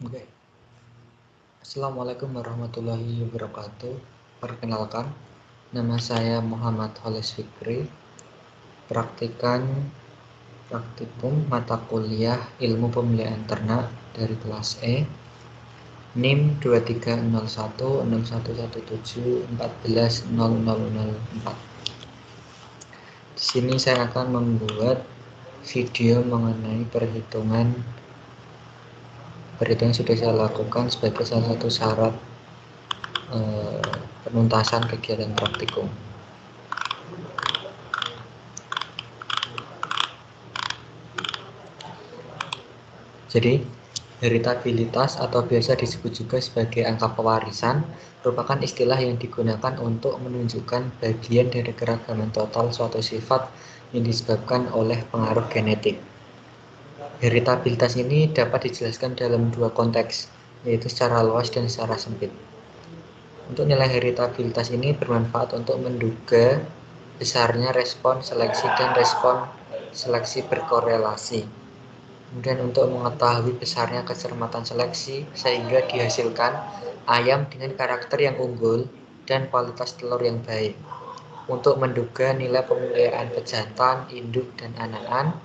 Oke. Assalamualaikum warahmatullahi wabarakatuh. Perkenalkan, nama saya Muhammad Holis Fikri, praktikum mata kuliah Ilmu Pemeliharaan Ternak dari kelas E, NIM 23016117140004. Di sini saya akan membuat video mengenai perhitungan sudah saya lakukan sebagai salah satu syarat penuntasan kegiatan praktikum. Jadi, heritabilitas atau biasa disebut juga sebagai angka pewarisan merupakan istilah yang digunakan untuk menunjukkan bagian dari keragaman total suatu sifat yang disebabkan oleh pengaruh genetik. Heritabilitas ini dapat dijelaskan dalam dua konteks, yaitu secara luas dan secara sempit. Untuk nilai heritabilitas ini bermanfaat untuk menduga besarnya respon seleksi dan respon seleksi berkorelasi. Kemudian untuk mengetahui besarnya kecermatan seleksi sehingga dihasilkan ayam dengan karakter yang unggul dan kualitas telur yang baik. Untuk menduga nilai pemeliharaan pejantan, induk, dan anakan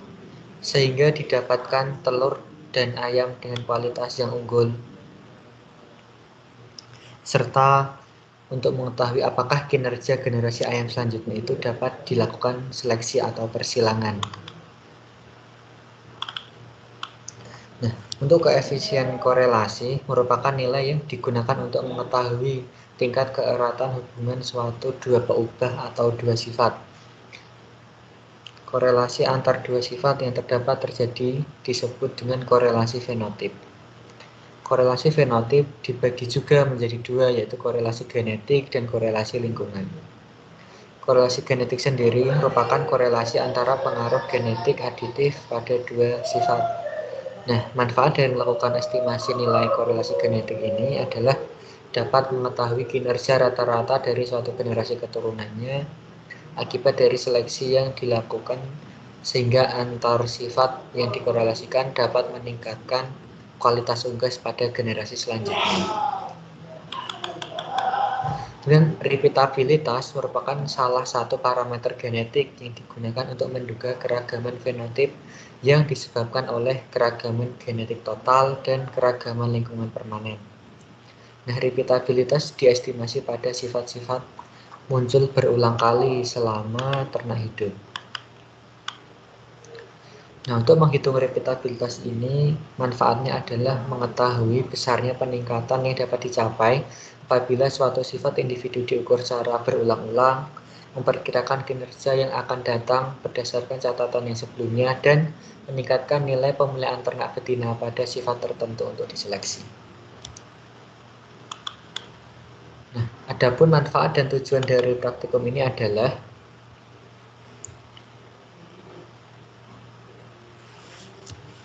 sehingga didapatkan telur dan ayam dengan kualitas yang unggul. Serta untuk mengetahui apakah kinerja generasi ayam selanjutnya itu dapat dilakukan seleksi atau persilangan. Nah, untuk koefisien korelasi merupakan nilai yang digunakan untuk mengetahui tingkat keeratan hubungan suatu dua peubah atau dua sifat. Korelasi antar dua sifat yang terdapat terjadi disebut dengan korelasi fenotip. Korelasi fenotip dibagi juga menjadi dua, yaitu korelasi genetik dan korelasi lingkungan. Korelasi genetik sendiri merupakan korelasi antara pengaruh genetik aditif pada dua sifat. Nah, manfaat dari melakukan estimasi nilai korelasi genetik ini adalah dapat mengetahui kinerja rata-rata dari suatu generasi keturunannya akibat dari seleksi yang dilakukan, sehingga antar sifat yang dikorelasikan dapat meningkatkan kualitas unggas pada generasi selanjutnya. Dan repeatabilitas merupakan salah satu parameter genetik yang digunakan untuk menduga keragaman fenotip yang disebabkan oleh keragaman genetik total dan keragaman lingkungan permanen. Nah, repeatabilitas diestimasi pada sifat-sifat muncul berulang kali selama ternak hidup. Nah, untuk menghitung repeatabilitas ini, manfaatnya adalah mengetahui besarnya peningkatan yang dapat dicapai apabila suatu sifat individu diukur secara berulang-ulang, memperkirakan kinerja yang akan datang berdasarkan catatan yang sebelumnya, dan meningkatkan nilai pemeliharaan ternak betina pada sifat tertentu untuk diseleksi. Nah, adapun manfaat dan tujuan dari praktikum ini adalah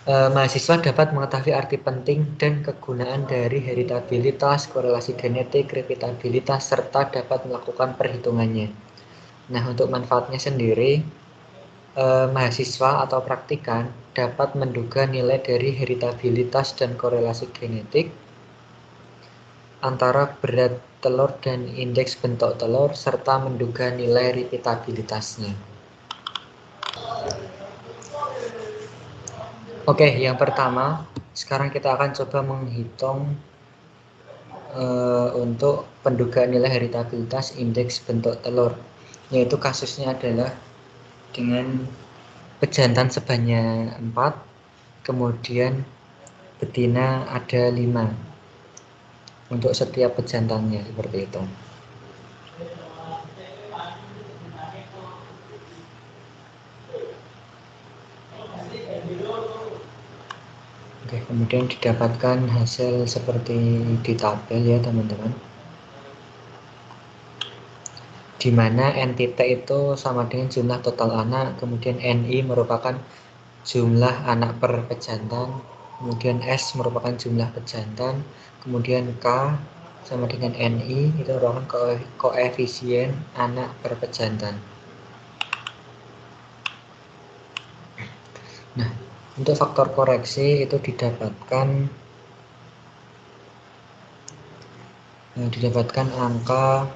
mahasiswa dapat mengetahui arti penting dan kegunaan dari heritabilitas, korelasi genetik, repeatabilitas, serta dapat melakukan perhitungannya. Nah, untuk manfaatnya sendiri, mahasiswa atau praktikan dapat menduga nilai dari heritabilitas dan korelasi genetik antara berat telur dan indeks bentuk telur, serta menduga nilai repeatabilitasnya. Oke, yang pertama, sekarang kita akan coba menghitung untuk pendugaan nilai heritabilitas indeks bentuk telur, yaitu kasusnya adalah dengan pejantan sebanyak 4, kemudian betina ada 5 untuk setiap pejantannya, seperti itu. Oke, kemudian didapatkan hasil seperti di tabel ya teman-teman, di mana NTT itu sama dengan jumlah total anak, kemudian NI merupakan jumlah anak per pejantan, kemudian S merupakan jumlah pejantan, kemudian K sama dengan NI itu merupakan koefisien anak per pejantan. Nah, untuk faktor koreksi itu didapatkan didapatkan angka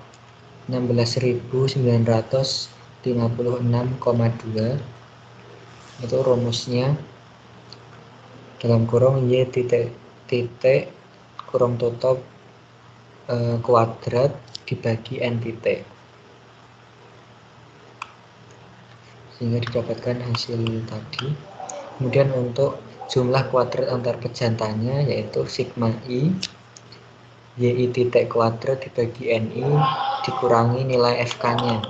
16.956,2. Itu rumusnya dalam kurung y titik titik kurung tutup kuadrat dibagi n titik, sehingga didapatkan hasil tadi. Kemudian untuk jumlah kuadrat antar pejantannya yaitu sigma i yi titik kuadrat dibagi ni dikurangi nilai fk nya,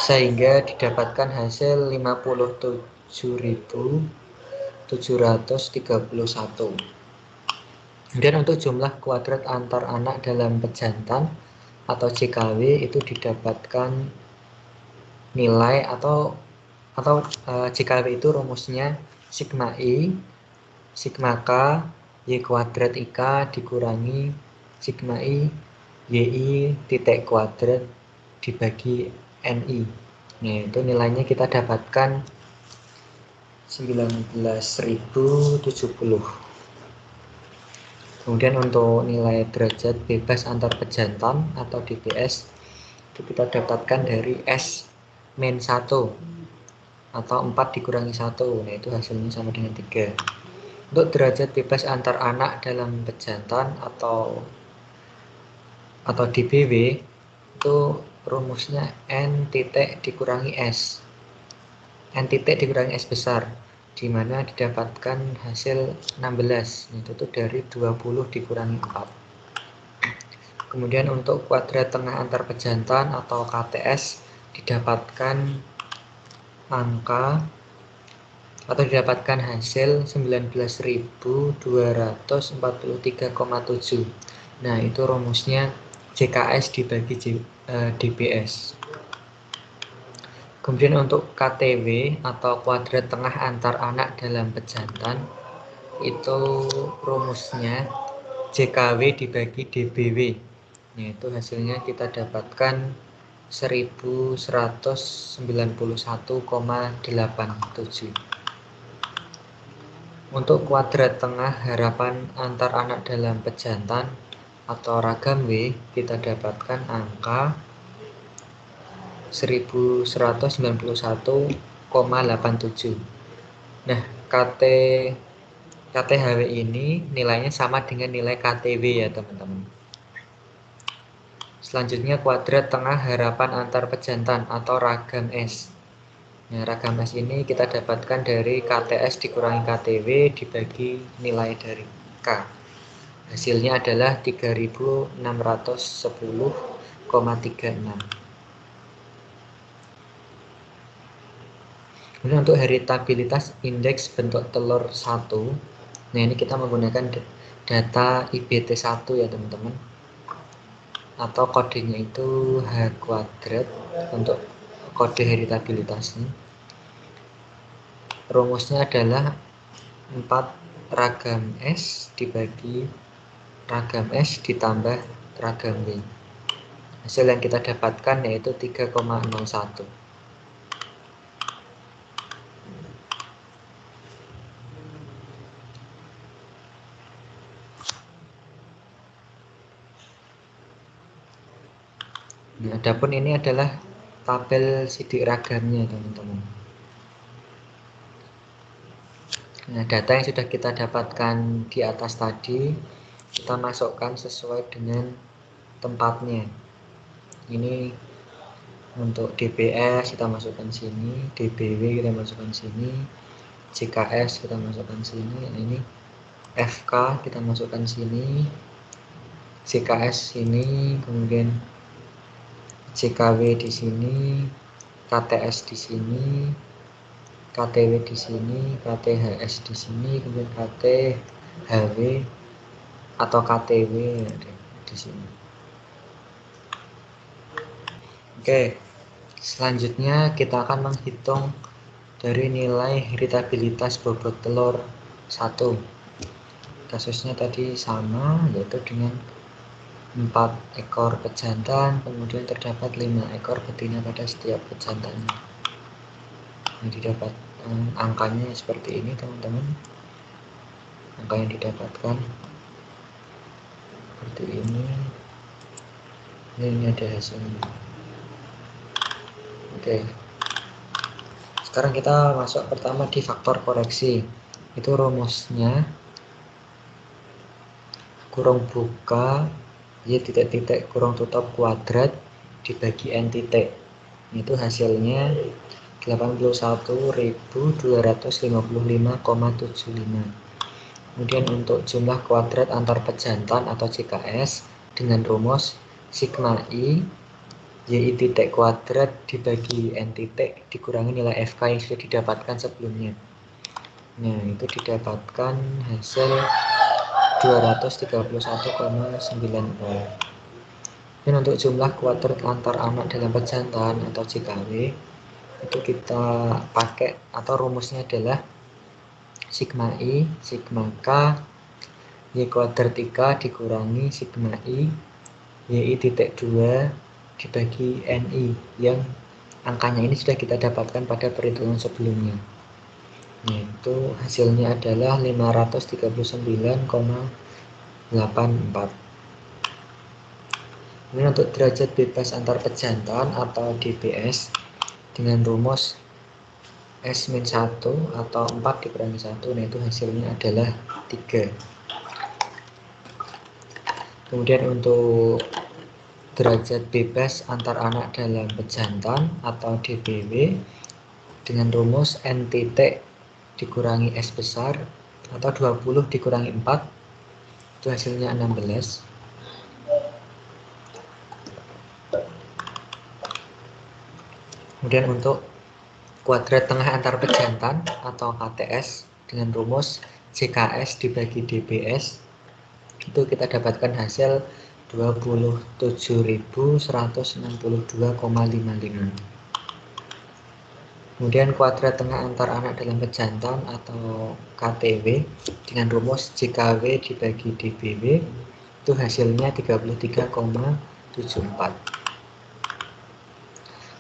sehingga didapatkan hasil 57.731. Kemudian untuk jumlah kuadrat antar anak dalam pejantan atau JKW itu didapatkan nilai atau JKW itu rumusnya sigma i sigma k y kuadrat IK dikurangi sigma i yi titik kuadrat dibagi ni. Nah, itu nilainya kita dapatkan 19.070. Kemudian untuk nilai derajat bebas antar pejantan atau DBS itu kita dapatkan dari S min 1 atau 4 dikurangi 1. Nah, itu hasilnya sama dengan 3. Untuk derajat bebas antar anak dalam pejantan atau DBW itu rumusnya N titik dikurangi S. N titik dikurangi S besar, di mana didapatkan hasil 16, itu tuh dari 20 dikurangi 4. Kemudian untuk kuadrat tengah antar pejantan atau KTS didapatkan angka atau didapatkan hasil 19.243,7. Nah, itu rumusnya JKS dibagi DBS. Kemudian untuk KTW atau kuadrat tengah antar anak dalam pejantan itu rumusnya JKW dibagi DBW. Nah, itu hasilnya kita dapatkan 1191,87. Untuk kuadrat tengah harapan antar anak dalam pejantan atau ragam W kita dapatkan angka 1191,87. Nah, KTHW ini nilainya sama dengan nilai KTW ya teman-teman. Selanjutnya kuadrat tengah harapan antar pejantan atau ragam S. Nah, ragam S ini kita dapatkan dari KTS dikurangi KTW dibagi nilai dari K. Hasilnya adalah 3.610,36. Kemudian untuk heritabilitas indeks bentuk telur 1. Nah, ini kita menggunakan data IBT1 ya teman-teman. Atau kodenya itu H kuadrat untuk kode heritabilitasnya. Rumusnya adalah 4 ragam S dibagi ragam S ditambah ragam W. Hasil yang kita dapatkan yaitu 3,01. Nah, adapun ini adalah tabel sidik ragamnya teman-teman. Nah, data yang sudah kita dapatkan di atas tadi kita masukkan sesuai dengan tempatnya. Ini untuk DBS kita masukkan sini, DBW kita masukkan sini, JKS kita masukkan sini. Nah, ini FK kita masukkan sini, JKS sini, kemudian JKW di sini, KTS di sini, KTW di sini, KTHS di sini, kemudian KTHW atau KTW di sini. Oke, selanjutnya kita akan menghitung dari nilai heritabilitas bobot telur 1. Kasusnya tadi sama, yaitu dengan 4 ekor pejantan, kemudian terdapat 5 ekor betina pada setiap pejantannya. Yang didapat angkanya seperti ini teman-teman. Angka yang didapatkan seperti ini. Ini ada hasilnya. Oke. Sekarang kita masuk pertama di faktor koreksi. Itu rumusnya kurung buka Y titik-titik kurung tutup kuadrat dibagi N titik. Itu hasilnya 81.255,75. Kemudian untuk jumlah kuadrat antar pejantan atau JKS dengan rumus sigma I Y titik kuadrat dibagi N titik dikurangi nilai FK yang sudah didapatkan sebelumnya. Nah, itu didapatkan hasil 231,90. Dan untuk jumlah kuadrat antar anak dalam pejantan atau JKW itu kita pakai atau rumusnya adalah sigma I sigma K Y kuadrat 3 dikurangi sigma I Y titik 2 dibagi NI yang angkanya ini sudah kita dapatkan pada perhitungan sebelumnya. Yaitu hasilnya adalah 539,84. Ini untuk derajat bebas antar pejantan atau DBS dengan rumus S-1 atau 4 dikurangi 1, nah itu hasilnya adalah 3. Kemudian untuk derajat bebas antar anak dalam pejantan atau DBW dengan rumus N titik dikurangi S besar atau 20 dikurangi 4, itu hasilnya 16. Kemudian untuk kuadrat tengah antar pejantan atau KTS dengan rumus JKS dibagi DBS itu kita dapatkan hasil 27.162,55. Kemudian kuadrat tengah antar anak dalam pejantan atau KTW dengan rumus JKW dibagi DBW itu hasilnya 33,74.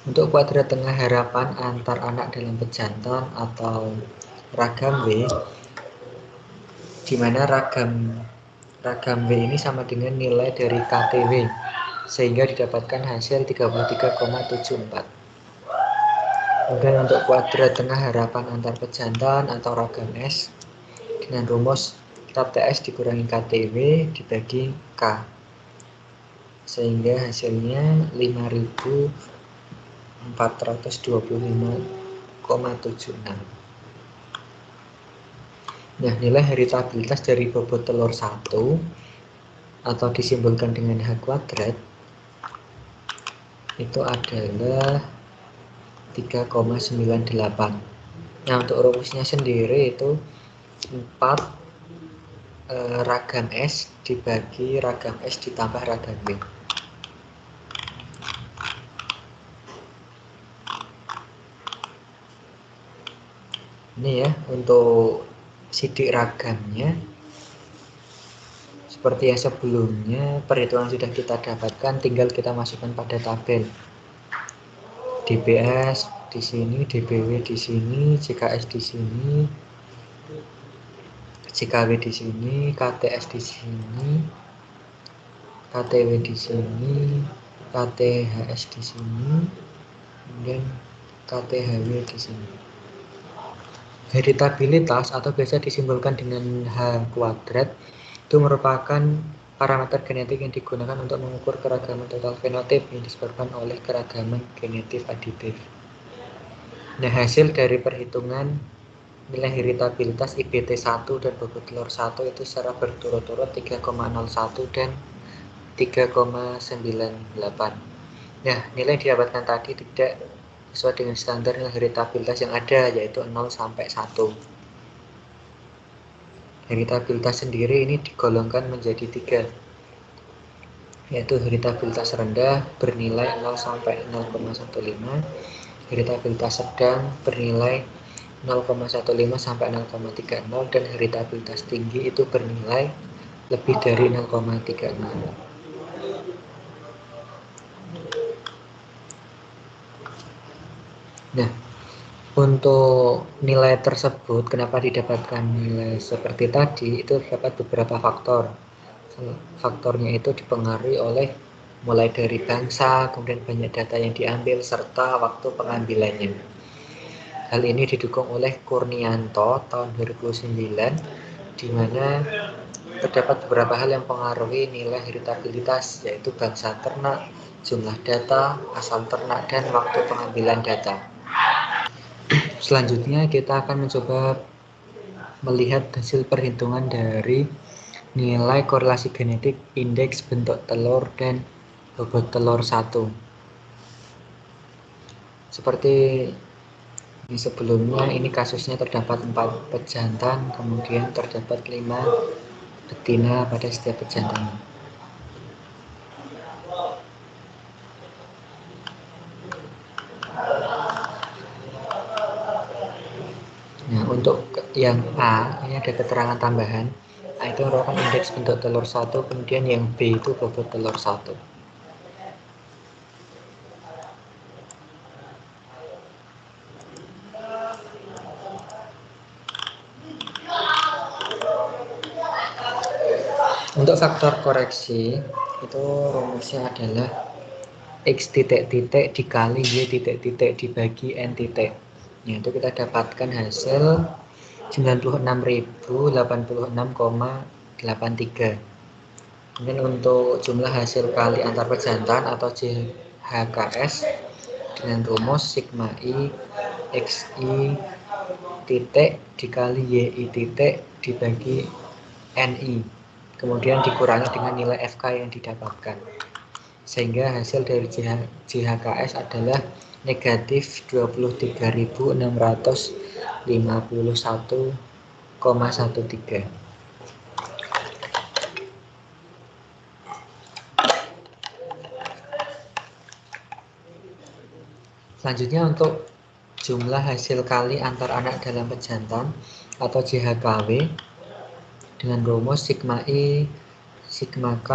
Untuk kuadrat tengah harapan antar anak dalam pejantan atau ragam W, di mana ragam W ini sama dengan nilai dari KTW, sehingga didapatkan hasil 33,74. Kemudian untuk kuadrat tengah harapan antar pejantan atau ragam S dengan rumus KTS dikurangi KTW dibagi K, sehingga hasilnya 5.425,76. Nah, nilai heritabilitas dari bobot telur 1 atau disimbolkan dengan H kuadrat itu adalah 3,98. Nah, untuk rumusnya sendiri itu 4 ragam S dibagi ragam S ditambah ragam W. Ini ya untuk sidik ragamnya. Seperti yang sebelumnya, perhitungan sudah kita dapatkan, tinggal kita masukkan pada tabel. DBS di sini, DBW di sini, JKS di sini, JKW di sini, KTS di sini, KTW di sini, KTHS di sini, kemudian KTHW di sini. Heritabilitas atau biasa disimbolkan dengan H kuadrat itu merupakan parameter genetik yang digunakan untuk mengukur keragaman total fenotip yang disebabkan oleh keragaman genetik aditif. Nah, hasil dari perhitungan nilai heritabilitas IBT1 dan bobot telur 1 itu secara berturut-turut 3,01 dan 3,98. Nah, nilai yang didapatkan tadi tidak sesuai dengan standar nilai heritabilitas yang ada, yaitu 0 sampai 1. Heritabilitas sendiri ini digolongkan menjadi 3, yaitu heritabilitas rendah bernilai 0 sampai 0,15, heritabilitas sedang bernilai 0,15 sampai 0,30, dan heritabilitas tinggi itu bernilai lebih dari 0,30. Nah, untuk nilai tersebut, kenapa didapatkan nilai seperti tadi, itu terdapat beberapa faktor. Faktornya itu dipengaruhi oleh mulai dari bangsa, kemudian banyak data yang diambil, serta waktu pengambilannya. Hal ini didukung oleh Kurnianto tahun 2009, di mana terdapat beberapa hal yang mempengaruhi nilai heritabilitas, yaitu bangsa ternak, jumlah data, asal ternak, dan waktu pengambilan data. Selanjutnya kita akan mencoba melihat hasil perhitungan dari nilai korelasi genetik, indeks bentuk telur, dan bobot telur 1. Seperti di sebelumnya, ini kasusnya terdapat 4 pejantan, kemudian terdapat 5 betina pada setiap pejantan. Nah, untuk yang A, ini ada keterangan tambahan. A itu merupakan indeks bentuk telur 1, kemudian yang B itu bobot telur 1. Untuk faktor koreksi, itu rumusnya adalah X titik-titik dikali Y titik-titik dibagi N titik. Nah, itu kita dapatkan hasil 96.086,83. Kemudian untuk jumlah hasil kali antar pejantan atau JHKS dengan rumus sigma I XI titik dikali YI titik dibagi NI, kemudian dikurangi dengan nilai FK yang didapatkan, sehingga hasil dari JHKS adalah negatif 23.651,13. Selanjutnya untuk jumlah hasil kali antar anak dalam pejantan atau JHKW dengan rumus sigma I sigma K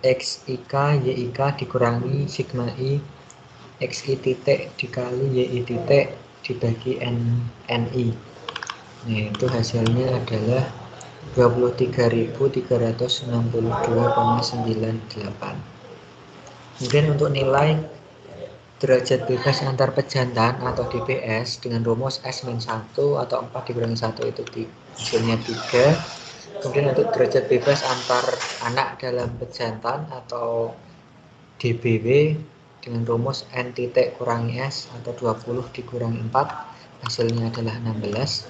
XIK YIK dikurangi sigma I XI titik dikali YI titik dibagi NI. Nah, itu hasilnya adalah 23.362,98. Kemudian untuk nilai derajat bebas antar pejantan atau DBS dengan rumus S-1 atau 4 dikurangi 1 itu hasilnya 3. Kemudian untuk derajat bebas antar anak dalam pejantan atau DBW dengan rumus N titik kurangi S atau 20 dikurangi 4 hasilnya adalah 16.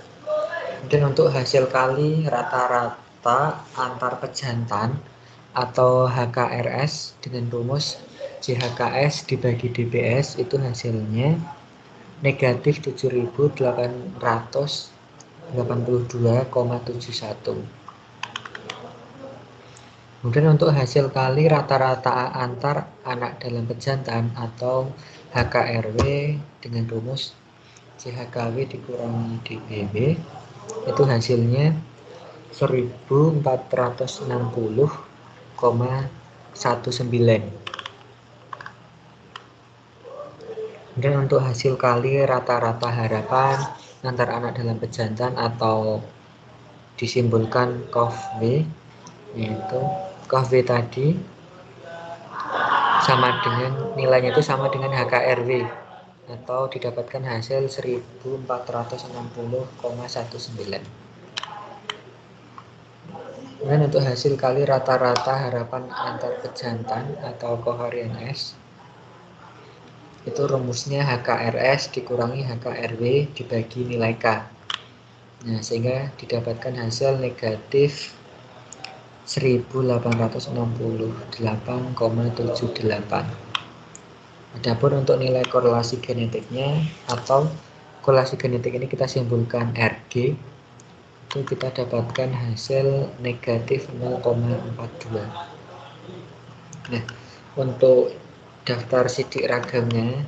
Kemudian untuk hasil kali rata-rata antar pejantan atau HKRS dengan rumus JHKS dibagi DBS itu hasilnya negatif 7.882,71. Kemudian untuk hasil kali rata-rata antar anak dalam pejantan atau HKRW dengan rumus JHKW dikurangi DBW itu hasilnya 1460,19. Kemudian untuk hasil kali rata-rata harapan antar anak dalam pejantan atau disimbolkan COV-W, yaitu COV-W tadi sama dengan nilainya itu sama dengan HKRW atau didapatkan hasil 1460,19. Kemudian untuk hasil kali rata-rata harapan antar pejantan atau covariance S itu rumusnya HKRS dikurangi HKRW dibagi nilai K. Nah, sehingga didapatkan hasil negatif 1868,78. Adapun untuk nilai korelasi genetiknya atau korelasi genetik ini kita simpulkan RG, itu kita dapatkan hasil negatif 0,42. Nah, untuk daftar sidik ragamnya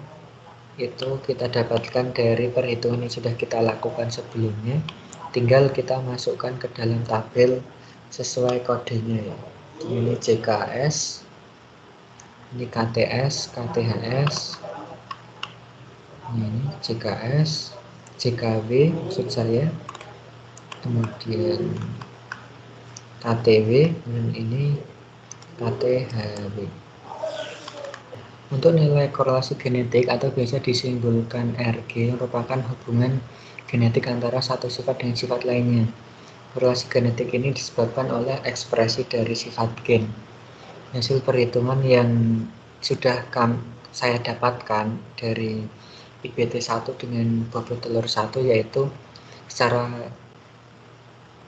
itu kita dapatkan dari perhitungan yang sudah kita lakukan sebelumnya, tinggal kita masukkan ke dalam tabel sesuai kodenya ya. Ini JKS, ini KTS, KTHS, ini JKS, JKW maksud saya, kemudian KTW, dan ini KTHW. Untuk nilai korelasi genetik atau biasa disimbolkan RG merupakan hubungan genetik antara satu sifat dengan sifat lainnya. Korelasi genetik ini disebabkan oleh ekspresi dari sifat gen. Hasil perhitungan yang sudah saya dapatkan dari IBT1 dengan bobot telur 1 yaitu secara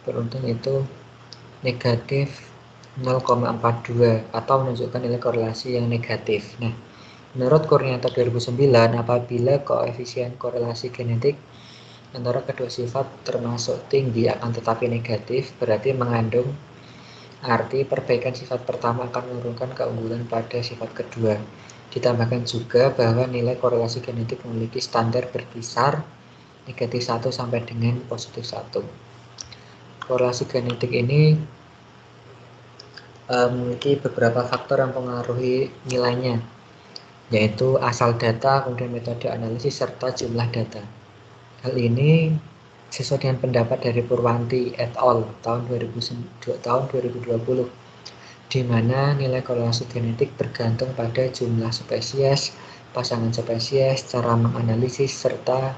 beruntun itu negatif 0,42 atau menunjukkan nilai korelasi yang negatif. Nah, menurut Kurniawan 2009, apabila koefisien korelasi genetik antara kedua sifat termasuk tinggi akan tetapi negatif, berarti mengandung arti perbaikan sifat pertama akan menurunkan keunggulan pada sifat kedua. Ditambahkan juga bahwa nilai korelasi genetik memiliki standar berkisar negatif 1 sampai dengan positif 1. Korelasi genetik ini memiliki beberapa faktor yang mempengaruhi nilainya, yaitu asal data, kemudian metode analisis, serta jumlah data. Hal ini sesuai dengan pendapat dari Purwanti et al. tahun 2020, di mana nilai korelasi genetik bergantung pada jumlah spesies, pasangan spesies, cara menganalisis, serta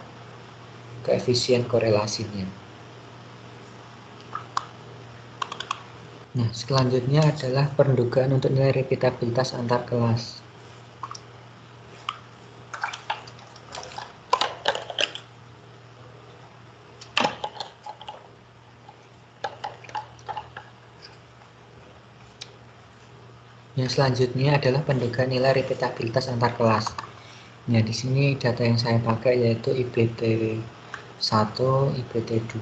koefisien korelasinya. Nah, selanjutnya adalah pendugaan untuk nilai repitabilitas antar kelas. Yang selanjutnya adalah pendugaan nilai repitabilitas antar kelas. Nah, di sini data yang saya pakai yaitu IBT1, IBT2,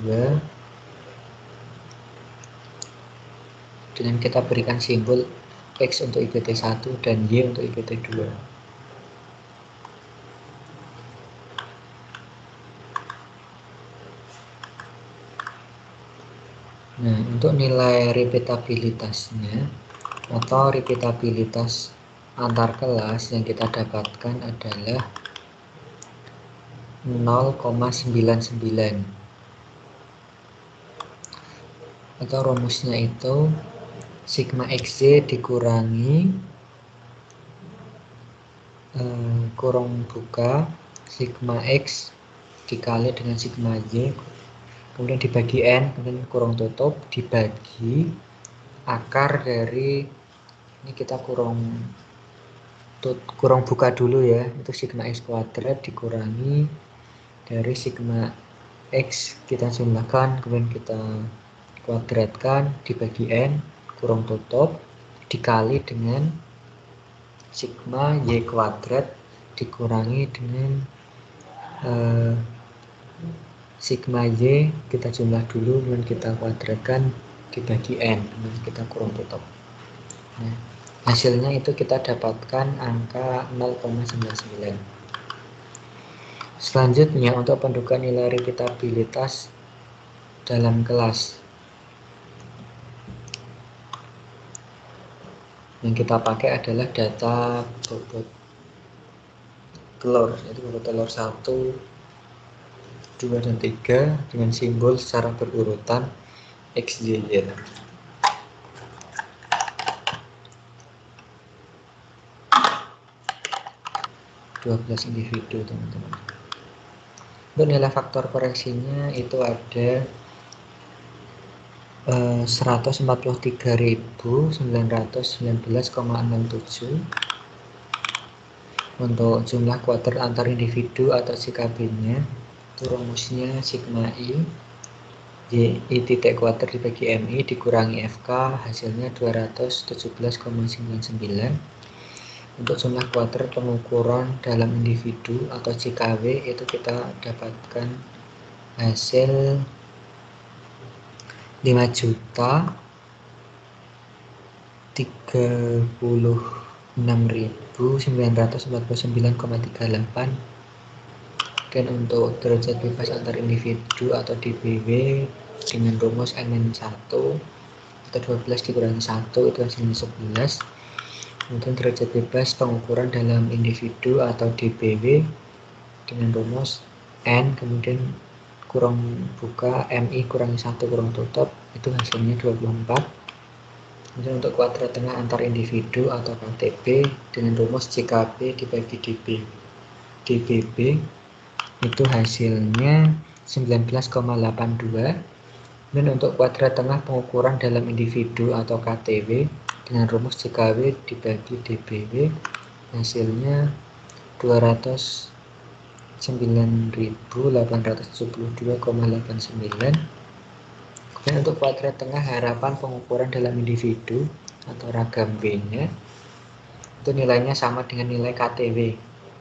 dengan kita berikan simbol X untuk IBT1 dan Y untuk IBT2. Nah, untuk nilai repitabilitasnya atau repitabilitas antar kelas yang kita dapatkan adalah 0,99 atau rumusnya itu sigma xj dikurangi kurung buka sigma x dikali dengan sigma y kemudian dibagi n kemudian kurung tutup dibagi akar dari ini kita kurung buka dulu ya, itu sigma x kuadrat dikurangi dari sigma x kita jumlahkan kemudian kita kuadratkan dibagi n kurung tutup dikali dengan sigma y kuadrat dikurangi dengan sigma y kita jumlah dulu kemudian kita kuadratkan dibagi n kemudian kita kurung tutup. Nah, hasilnya itu kita dapatkan angka 0,99. Selanjutnya untuk pendugaan nilai repitabilitas dalam kelas yang kita pakai adalah data bobot telur, yaitu bobot telur 1, 2, dan 3 dengan simbol secara berurutan X, Y, Y. Individu teman-teman. Untuk nilai faktor koreksinya itu ada 143.919,67 untuk jumlah kuadrat antar individu atau JKB-nya. Itu rumusnya sigma I titik kuadrat dibagi MI dikurangi FK hasilnya 217,99. Untuk jumlah kuadrat pengukuran dalam individu atau JKW itu kita dapatkan hasil 5.036.949,38. Dan untuk derajat bebas antar individu atau DBW dengan rumus N-1 atau 12 dikurangi 1 itu hasilnya 11. Kemudian derajat bebas pengukuran dalam individu atau DBW dengan rumus N kemudian kurung buka MI kurangi 1 kurung tutup itu hasilnya 24. Kemudian untuk kuadrat tengah antar individu atau KTB dengan rumus jika B dibagi dBB itu hasilnya 19,82. Dan untuk kuadrat tengah pengukuran dalam individu atau KTW dengan rumus jika W dibagi dBW hasilnya 209.872,89. Dan untuk kuadrat tengah harapan pengukuran dalam individu atau ragam B-nya itu nilainya sama dengan nilai KTW,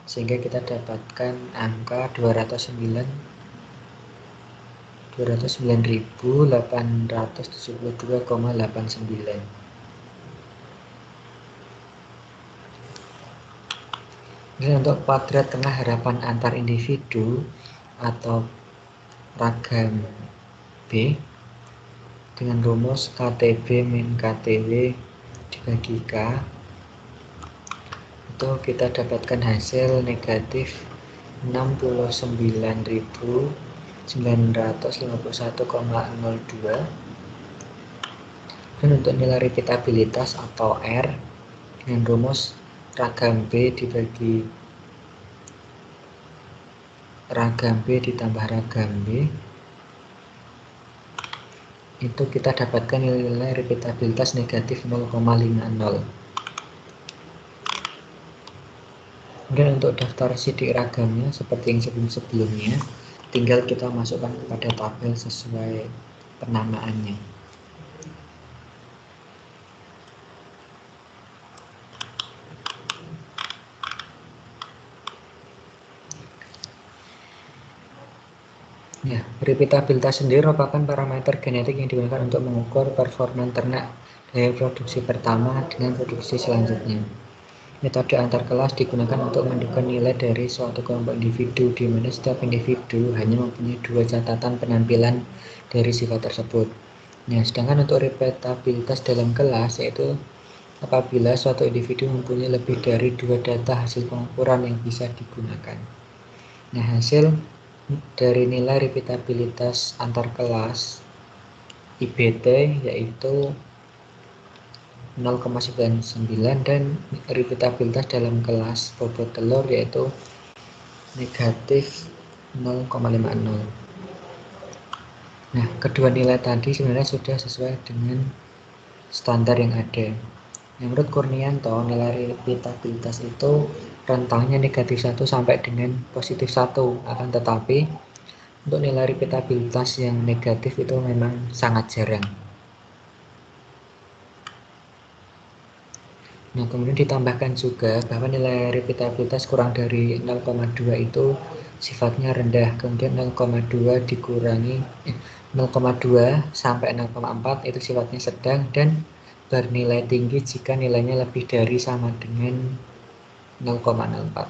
sehingga kita dapatkan angka 209.872,89. Ini untuk kuadrat tengah harapan antar individu atau ragam B dengan rumus KTB min KTW dibagi K, itu kita dapatkan hasil negatif 69.951,02. Dan untuk nilai repeatabilitas atau R dengan rumus ragam B dibagi ragam B ditambah ragam B, itu kita dapatkan nilai repeatabilitas negatif 0,50. Kemudian untuk daftar sidik ragamnya seperti yang sebelum-sebelumnya, tinggal kita masukkan kepada tabel sesuai penamaannya. Ya, repeatabilitas sendiri merupakan parameter genetik yang digunakan untuk mengukur performa ternak dari produksi pertama dengan produksi selanjutnya. Metode antar kelas digunakan untuk menentukan nilai dari suatu kelompok individu, di mana setiap individu hanya mempunyai 2 catatan penampilan dari sifat tersebut. Nah, sedangkan untuk repeatabilitas dalam kelas yaitu apabila suatu individu mempunyai lebih dari 2 data hasil pengukuran yang bisa digunakan. Nah, hasil dari nilai repeatabilitas antar kelas IBT yaitu 0,99 dan repeatabilitas dalam kelas bobot telur yaitu negatif 0,50. Nah, kedua nilai tadi sebenarnya sudah sesuai dengan standar yang ada. Menurut Kurnianto, nilai repeatabilitas itu rentangnya negatif 1 sampai dengan positif 1, akan tetapi untuk nilai repeatabilitas yang negatif itu memang sangat jarang. Nah, kemudian ditambahkan juga bahwa nilai repeatabilitas kurang dari 0,2 itu sifatnya rendah. Kemudian 0,2 dikurangi 0,2 sampai 0,4 itu sifatnya sedang dan bernilai tinggi jika nilainya lebih dari sama dengan 0,04.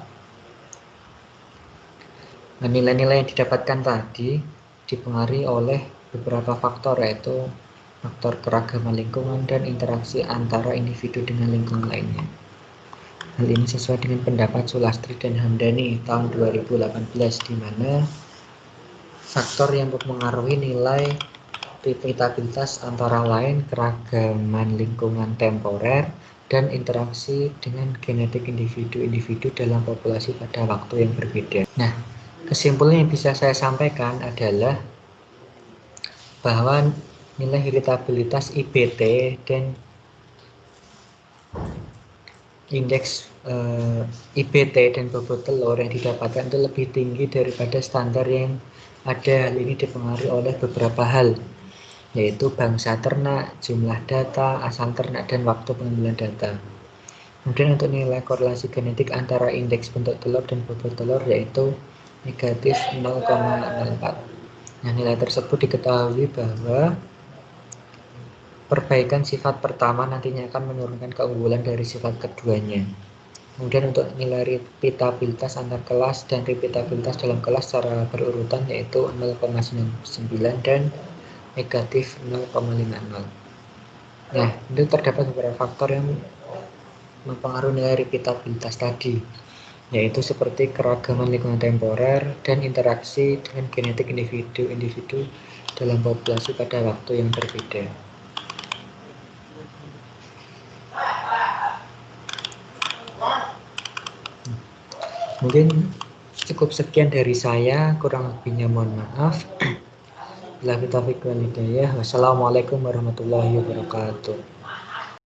Nah, nilai-nilai yang didapatkan tadi dipengaruhi oleh beberapa faktor, yaitu faktor keragaman lingkungan dan interaksi antara individu dengan lingkungan lainnya. Hal ini sesuai dengan pendapat Sulastri dan Hamdani tahun 2018, di mana faktor yang mempengaruhi nilai repeatabilitas antara lain keragaman lingkungan temporer dan interaksi dengan genetik individu-individu dalam populasi pada waktu yang berbeda. Nah, kesimpulan yang bisa saya sampaikan adalah bahwa nilai heritabilitas IBT dan indeks IBT dan bobot telur yang didapatkan itu lebih tinggi daripada standar yang ada. Hal ini dipengaruhi oleh beberapa hal, yaitu bangsa ternak, jumlah data, asal ternak, dan waktu pengambilan data. Kemudian untuk nilai korelasi genetik antara indeks bentuk telur dan bobot telur yaitu negatif 0,04. Nah, nilai tersebut diketahui bahwa perbaikan sifat pertama nantinya akan menurunkan keunggulan dari sifat keduanya. Kemudian untuk nilai repeatabilitas antar kelas dan repeatabilitas dalam kelas secara berurutan yaitu 0,99 dan negatif 0,50. Nah, itu terdapat beberapa faktor yang mempengaruhi nilai repeatabilitas tadi, yaitu seperti keragaman lingkungan temporer dan interaksi dengan genetik individu-individu dalam populasi pada waktu yang berbeda. Mungkin cukup sekian dari saya, kurang lebihnya mohon maaf. Wassalamualaikum warahmatullahi wabarakatuh.